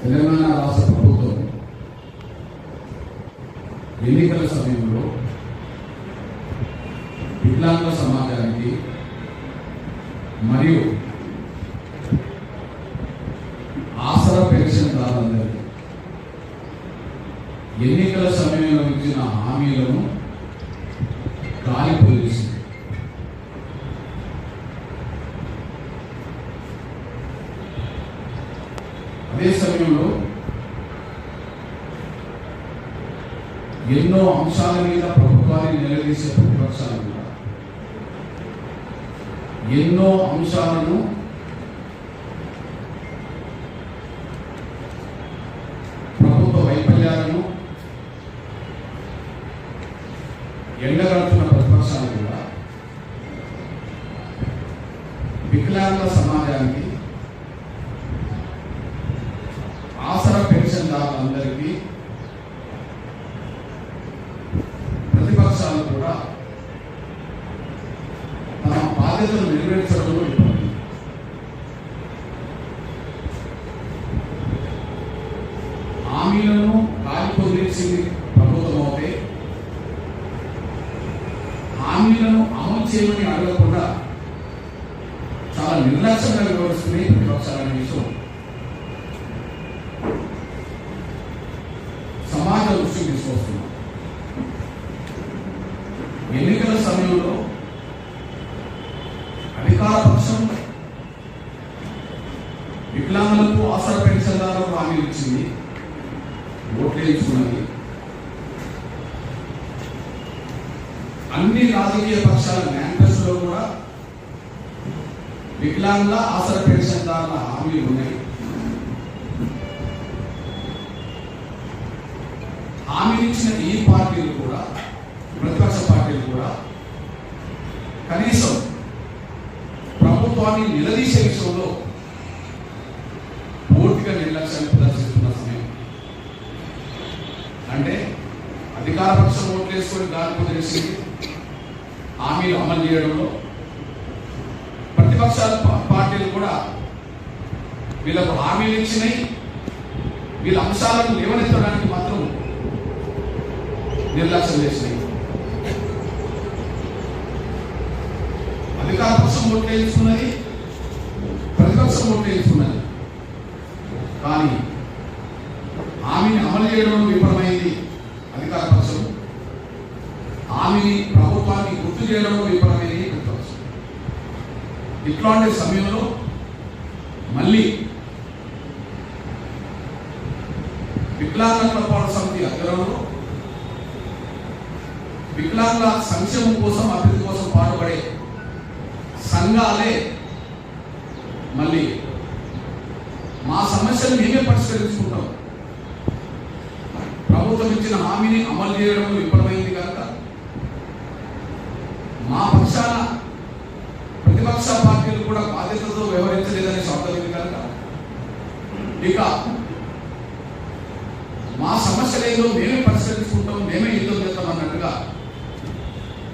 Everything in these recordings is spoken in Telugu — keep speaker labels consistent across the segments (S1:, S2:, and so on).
S1: తెలంగాణ రాష్ట్ర ప్రభుత్వం ఎన్నికల సమయంలో వికలాంగుల సమాజానికి మరియు ఆసరా పెన్షన్దారులందరికీ ఎన్నికల సమయంలో ఇచ్చిన హామీలను గాలిపోయేసింది. అదే సమయంలో ఎన్నో అంశాల మీద ప్రభుత్వాన్ని నిలదీసే ప్రతిపక్షాలు కూడా ఎన్నో అంశాలను ప్రభుత్వ వైఫల్యాలను ఎండగడుతున్న ప్రతిపక్షాలు కూడా వికలాంగుల సమాజానికి ఆసరా పెన్షన్దారులందరికీ ప్రతిపక్షాలు కూడా తమ బాధ్యతలు నెరవేర్చడంలో ఇబ్బంది. హామీలను గాలికొదిలేసింది ప్రభుత్వం అయితే హామీలను అమలు చేయమని అడగకుండా చాలా నిర్లక్ష్యంగా వివరిస్తున్నాయి ప్రతిపక్షాలనే విషయం సమాజ దృష్టికి తీసుకొస్తున్నాం. ఎన్నికల సమయంలో అధికార పక్షం వికలాంగులకు ఆసరా పెన్షన్దారులకు హామీలు ఇచ్చింది, ఓట్లేయించుకున్నది. అన్ని రాజకీయ పక్షాల మేనిఫెస్టోలో కూడా వికలాంగుల ఆసరా పెన్షన్దారుల హామీలు ఉన్నాయి. హామీలు ఇచ్చిన ఈ పార్టీలు కూడా ప్రతిపక్ష పార్టీలు కూడా కనీసం ప్రభుత్వాన్ని నిలదీసే విషయంలో పూర్తిగా నిర్లక్ష్యాన్ని ప్రదర్శిస్తున్న సమయం. అంటే అధికార పక్షం ఓట్లు వేసుకొని గాలి కుదిరేసి హామీలు అమలు చేయడంలో ప్రతిపక్షాల పార్టీలు కూడా వీళ్ళకు హామీలు ఇచ్చినాయి, వీళ్ళ అంశాలను లేవనెత్తడానికి మాత్రం నిర్లక్ష్యం చేసినాయి. అధికార పక్షం ఓట్లేసుకున్నది, ప్రతిపక్షం ఓట్లేసుకున్నది. కానీ హామీని అమలు చేయడంలో విఫలమైంది అధికార పక్షం, హామీని ప్రభుత్వాన్ని గుర్తు చేయడంలో విఫలమైంది ప్రతిపక్షం. ఇట్లాంటి సమయంలో మళ్ళీ వికలాంగుల పోరాట సమితి ఆధ్వర్యంలో వికలాంగుల సంక్షేమం కోసం అభివృద్ధి కోసం పాటుపడే సంఘాలే మళ్ళీ మా సమస్యలు మేమే పరిష్కరించుకుంటాం, ప్రభుత్వం ఇచ్చిన హామీని అమలు చేయడంలో విఫలమైంది కనుక మా పక్షాన ప్రతిపక్ష పార్టీలు కూడా బాధ్యతతో వ్యవహరించలేదనే శబ్దం కనుక ఇక మా సమస్యలు ఏదో మేమే పరిష్కరించుకుంటాం, మేమే యుద్ధం చేస్తాం అన్నట్టుగా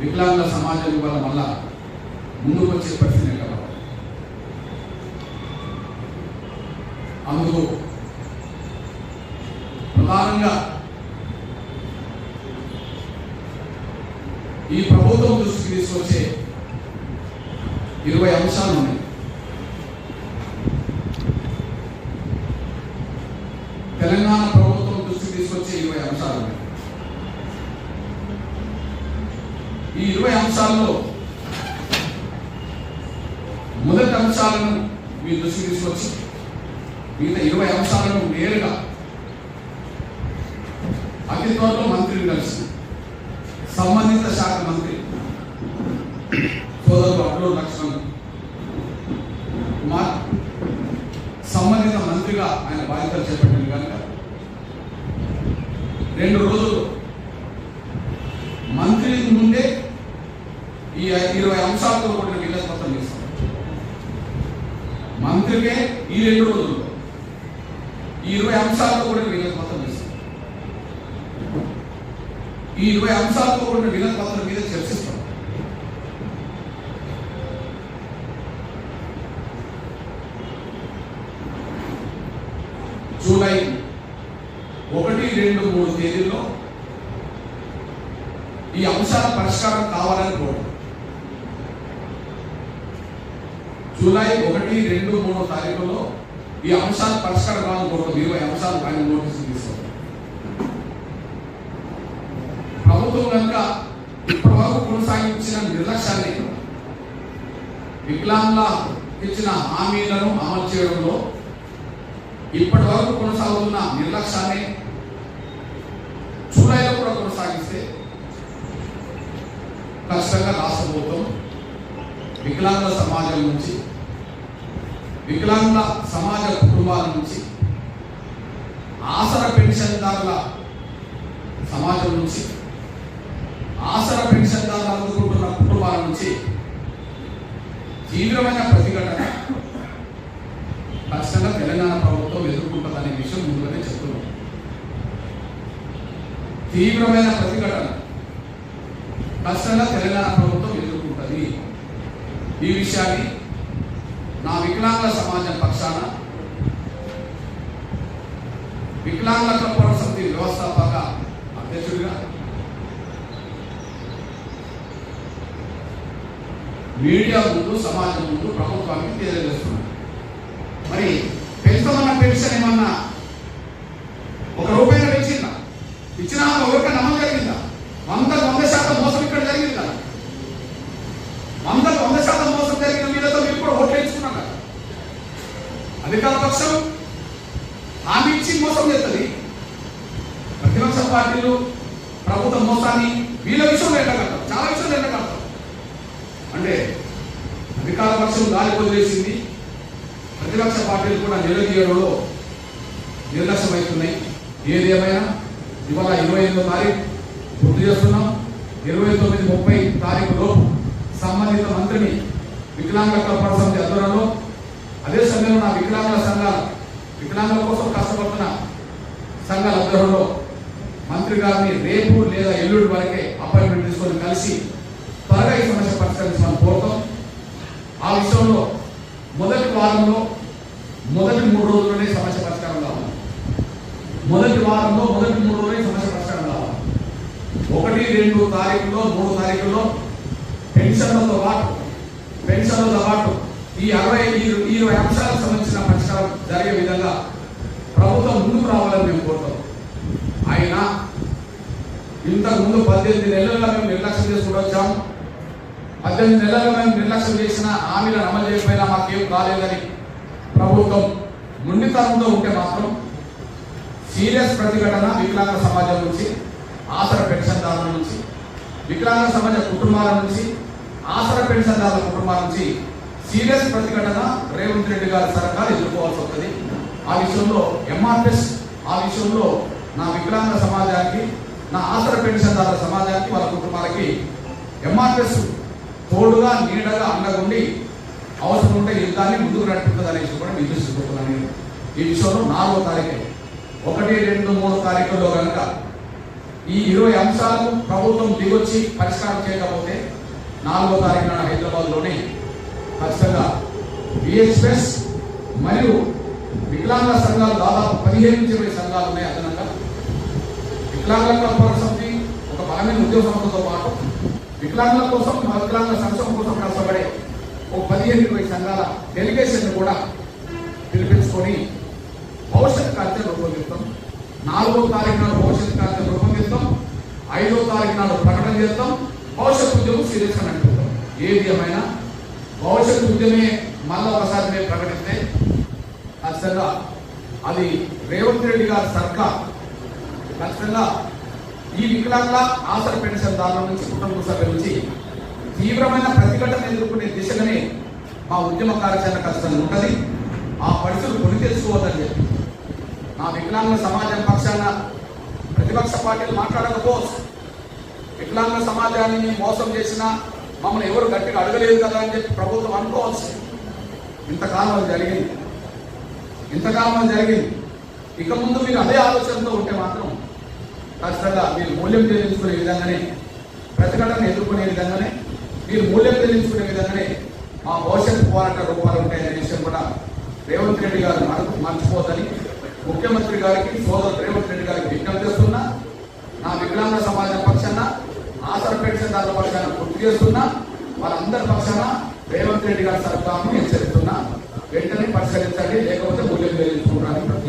S1: వికలాంగుల సమాజం ఇవాళ మళ్ళా ముందుకు వచ్చే పరిస్థితి కదా. అందుకు ప్రధానంగా ఈ ప్రభుత్వం దృష్టికి తీసుకొచ్చే 20 అంశాలు ఉన్నాయి. తెలంగాణ ప్రభుత్వం దృష్టికి తీసుకొచ్చే 20 అంశాలు ఉన్నాయి. ఈ 20 అంశాల్లో మొదటి అంశాలను మీ దృష్టికి తీసుకొచ్చి మిగతా 20 అంశాలను నేరుగా అతి త్వరలో మంత్రిని కలిసి సంబంధిత శాఖ మంత్రి సోదరుడు అడ్లూరు లక్ష్మణ్ కుమార్ సంబంధిత మంత్రిగా ఆయన బాధ్యతలు చేపట్టింది కనుక 2 రోజులు మంత్రికి ముందే ఈ 20 అంశాలతో కూడిన విలేజ్ మొత్తం చేస్తాం. మంత్రికే ఈ 2 రోజుల్లో ఈ 20 అంశాలతో కూడిన విలేజ్ మొత్తం చేస్తాం. ఈ 20 అంశాలతో కూడిన విలేజ్ మొత్తం మీద చర్చిస్తాం. జూలై జూలై 1, 2, 3 తేదీల్లో ఈ అంశాల పరిష్కారం కావాలని కోరు. జూలై 1, 2, 3 తారీఖుల్లో ఈ అంశాల పరిష్కారం కావాలని కోరు. 20 అంశాలు పైన నోటీసులు తీసుకోవాలి. ప్రభుత్వం కనుక ఇప్పటివరకు కొనసాగించిన నిర్లక్ష్యాన్ని, వికలాంగుల ఇచ్చిన హామీలను అమలు చేయడంలో ఇప్పటి వరకు కొనసాగుతున్న నిర్లక్ష్యాన్ని జూలైలో కూడా కొనసాగిస్తే ఖచ్చితంగా రాష్ట్ర ప్రభుత్వం వికలాంగుల సమాజం నుంచి, వికలాంగుల సమాజ కుటుంబాల నుంచి, ఆసరా పెన్షన్దారుల సమాజం నుంచి, ఆసరా పెన్షన్దారులు అందుకుంటున్న కుటుంబాల నుంచి తీవ్రమైన ప్రతిఘటన ఖచ్చితంగా తెలంగాణ ప్రభుత్వం ఎదుర్కొంటుందనే విషయం ముందుగానే చెప్తున్నాం. తీవ్రమైన ప్రతిఘటన ఖచ్చితంగా తెలంగాణ ప్రభుత్వం ఎదుర్కొంటుంది. ఈ విషయాన్ని నా వికలాంగుల సమాజం పక్షాన వికలాంగుల కల్పన సమితి వ్యవస్థాపక అధ్యక్షుడిగా, మీడియా ముందు, సమాజం ముందు ప్రభుత్వానికి తెలియజేస్తున్నాను. మరి పెంచమన్న పెన్షన్ ఏమన్నా 1 రూపాయలు పెంచిందా? ఇచ్చినా ఎవరికైనా అమలు జరిగిందా? 100% మోసం ఇక్కడ జరిగింది కదా. 100% మోసం జరిగిన మీదతో మీరు కూడా ఓట్లు వేయించుకున్నాం కదా. అధికార పక్షం హామీ ఇచ్చి మోసం చేస్తుంది. ప్రతిపక్ష పార్టీలు ప్రభుత్వ మోసాన్ని వీళ్ళ విషయంలో ఎండగడతారు, చాలా విషయాలు ఎండగడతారు. అంటే అధికార పక్షం గాలి వదిలేసింది, ప్రతిపక్ష పార్టీలు కూడా నిలదీయడంలో నిర్లక్ష్యమవుతున్నాయి. ఏది ఏమైనా ఇవాళ 28వ తారీఖు గుర్తు చేస్తున్నాం. 29, 30 తారీఖులో సంబంధిత మంత్రిని వికలాంగుల కల్పన సమితి ఆధ్వర్యంలో, అదే సమయంలో నా వికలాంగుల సంఘాలు, వికలాంగుల కోసం కష్టపడుతున్న సంఘాల ఆధ్వర్యంలో మంత్రి గారిని రేపు లేదా ఎల్లుండి వరకే అపాయింట్మెంట్ తీసుకొని కలిసి త్వరగా ఈ సమస్య పరిష్కరించమని కోరుతాం. ఆ విషయంలో మొదటి వారంలో, మొదటి 3 రోజుల్లోనే సమస్య పరిష్కారం కావాలి. మొదటి వారంలో, మొదటి 3 రోజులే సమస్య పరిష్కారం కావాలి. 1, 2 తారీఖుల్లో, 3 తారీఖుల్లో పెన్షన్లతో పాటు ఈ 20 అంశాలకు సంబంధించిన పరిష్కారం జరిగే విధంగా ప్రభుత్వం ముందుకు రావాలని మేము కోరుతాం. అయినా ఇంతకు ముందు 18 నెలలుగా మేము నిర్లక్ష్యం చేసుకుంటూ వచ్చాము. 18 నెలలుగా మేము నిర్లక్ష్యం చేసిన హామీలను అమలు చేయకపోయినా మాకేం కాలేదని ప్రభుత్వం ముండితనంతో ఉంటే మాత్రం సీరియస్ ప్రతిఘటన వికలాంగ సమాజం నుంచి, ఆసరా పెన్షన్దారుల నుంచి, వికలాంగ సమాజ కుటుంబాల నుంచి, ఆసరా పెన్షన్దారుల కుటుంబాల నుంచి సీరియస్ ప్రతిఘటన రేవంత్ రెడ్డి గారి సర్కారు ఎదుర్కోవాల్సి వస్తుంది. ఆ విషయంలో ఎంఆర్ఎస్, ఆ విషయంలో నా వికలాంగ సమాజానికి, నా ఆసరా పెన్షన్దారుల సమాజానికి, వాళ్ళ కుటుంబాలకి ఎంఆర్ఎస్ తోడుగా, నీడగా, అండగుండి అవసరం ఉంటే యుద్ధాన్ని ముందుకు నడుపుతుంది అనే విషయం కూడా నిర్దేశిస్తున్నాను. ఈ విషయంలో 4వ తారీఖు, 1, 2, 3 తారీఖుల్లో కనుక ఈ 20 అంశాలను ప్రభుత్వం దిగొచ్చి పరిష్కారం చేయకపోతే 4వ తారీఖున హైదరాబాద్లోనే ఖచ్చితంగా విహెచ్ఎస్ మరియు వికలాంగ సంఘాలు దాదాపు 15 నుంచి 20 సంఘాలు ఉన్నాయి. అదనంగా వికలాంగుల కల్పన సమితి ఒక బలమైన ఉద్యోగ సంస్థతో పాటు వికలాంగుల కోసం, వికలాంగుల సంక్షేమం కోసం కష్టపడే ఒక 15-20 సంఘాల డెలిగేషన్ కూడా పిలిపించుకొని భవిష్యత్ కార్యక్రమం రూపొందిస్తాం. 4వ తారీఖు నాడు భవిష్యత్ కార్యక్రమం రూపొందిస్తాం. 5వ తారీఖు నాడు ప్రకటన చేస్తాం. భవిష్యత్ ఉద్యమం సీరియస్గా నడుపుతాం. ఏది ఏమైనా భవిష్యత్ ఉద్యమే మళ్ళీ ఒకసారి మేము ప్రకటిస్తే ఖచ్చితంగా అది రేవంత్ రెడ్డి గారి సర్కార్ ఖచ్చితంగా ఈ వికలాంగుల ఆసరా పెన్షన్దారుల నుంచి, కుటుంబ సభ్యుల నుంచి తీవ్రమైన ప్రతిఘటన ఎదుర్కొనే దిశగానే మా ఉద్యమ కార్యాచరణ ఖచ్చితంగా ఉంటుంది. ఆ పరిస్థితులు కొని తెచ్చుకోవద్దని చెప్పి నా వికలాంగుల సమాజం పక్షాన ప్రతిపక్ష పార్టీలు మాట్లాడకపోవచ్చు. వికలాంగుల సమాజాన్ని మోసం చేసినా మమ్మల్ని ఎవరు గట్టిగా అడగలేదు కదా అని చెప్పి ప్రభుత్వం అనుకోవచ్చు. ఇంతకాలం జరిగింది. ఇక ముందు మీరు అదే ఆలోచనతో ఉంటే మాత్రం ఖచ్చితంగా మీరు మూల్యం చెల్లించుకునే విధంగానే, ప్రతిఘటన ఎదుర్కొనే విధంగానే, మీరు మూల్యం చెల్లించుకునే విధంగానే మా భవిష్యత్ పోరాట రూపాలు ఉంటాయనే విషయం కూడా రేవంత్ రెడ్డి గారు మర్చిపోదని ముఖ్యమంత్రి గారికి సోదరు రేవంత్ రెడ్డి గారికి విజ్ఞప్తి చేస్తున్నా. నా వికలాంగ సమాజం పక్షాన ఆసరా పెన్షన్దారుల పక్షాన గుర్తు చేస్తున్నా. వాళ్ళందరి పక్షాన రేవంత్ రెడ్డి గారి సర్కారును హెచ్చరిస్తున్నా. వెంటనే పరిష్కరించండి, లేకపోతే మూల్యం వేయించుకుంటారని ప్రతి